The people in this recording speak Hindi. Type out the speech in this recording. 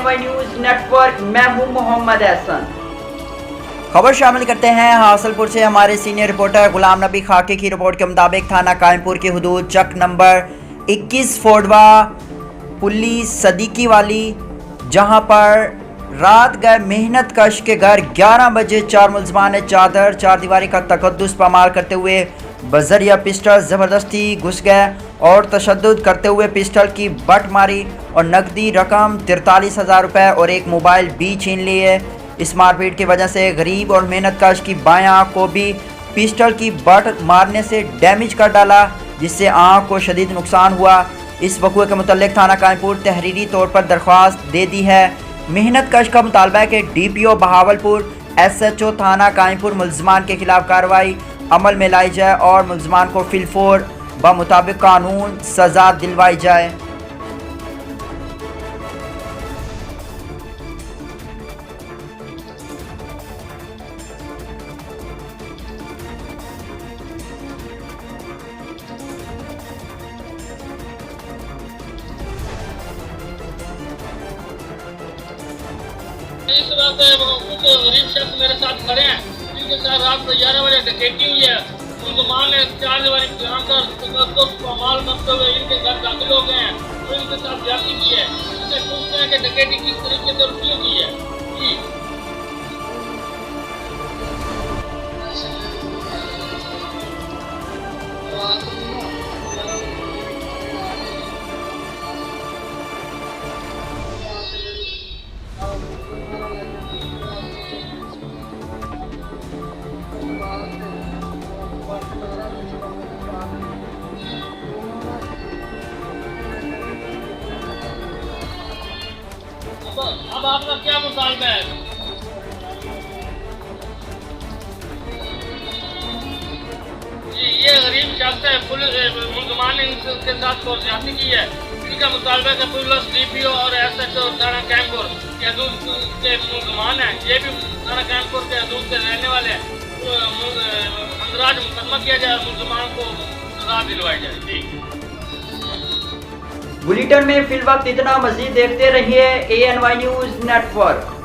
ANY न्यूज नेटवर्क, मैं हूं मोहम्मद एहसन। खबर शामिल करते हैं हासलपुर से। हमारे सीनियर रिपोर्टर गुलाम नबी खाकी की रिपोर्ट के मुताबिक थाना कायमपुर की हदूद चक नंबर 21 फोडवा पुली सदीकी वाली, जहां पर रात गए मेहनत कश के घर 11 बजे 4 मुलजमान ने चार दीवारी का तकद्दुस पामाल करते हुए बजरिया पिस्टल ज़बरदस्ती घुस गए और तशद्दुद करते हुए पिस्टल की बट मारी और नकदी रकम 43,000 रुपये और एक मोबाइल भी छीन लिए। इस मारपीट की वजह से गरीब और मेहनत कश की बाएं आँख को भी पिस्टल की बट मारने से डैमेज कर डाला, जिससे आँख को शदीद नुकसान हुआ। इस वक़्वे के मुतल्लिक थाना कायमपुर तहरीरी तौर पर दरख्वास्त दे दी है। मेहनत कश का मुतालबा है कि DPO बहावलपुर SHO थाना कायमपुर मुलजमान के खिलाफ कार्रवाई अमल में लाई जाए और मुलजमान को फिलफोर बमुताबिक कानून सज़ा दिलवाई जाए। इस वक्त कुछ गरीब शख्स मेरे साथ खड़े हैं, जिनके साथ रात को 11 बजे डकैती हुई है। मुलजमान ने 4 दीवारी जानकर तकद्दुस पामाल करते हुए इनके घर दाखिल हो गए हैं और इनके साथ ज्यादती की है। इनसे पूछते हैं कि डकैती किस तरीके से क्यों की है। जी अब आपका क्या मुतालबा है? जी ये गरीब शख्स है, मुलजमान ने इनके साथ ज्यादती की है। इनका मुतालबा है कि पुलिस DPO और SHO थाना कायमपुर के हदूद के मुलजमान हैं। ये भी थाना कायमपुर के हदूद से रहने वाले हैं। अंदराज मुकदमा किया जाए, मुलजमान को सजा दिलवाई जाए। जी बुलेटिन में फिल वक्त इतना, मजीद देखते रहिए ANY न्यूज नेटवर्क।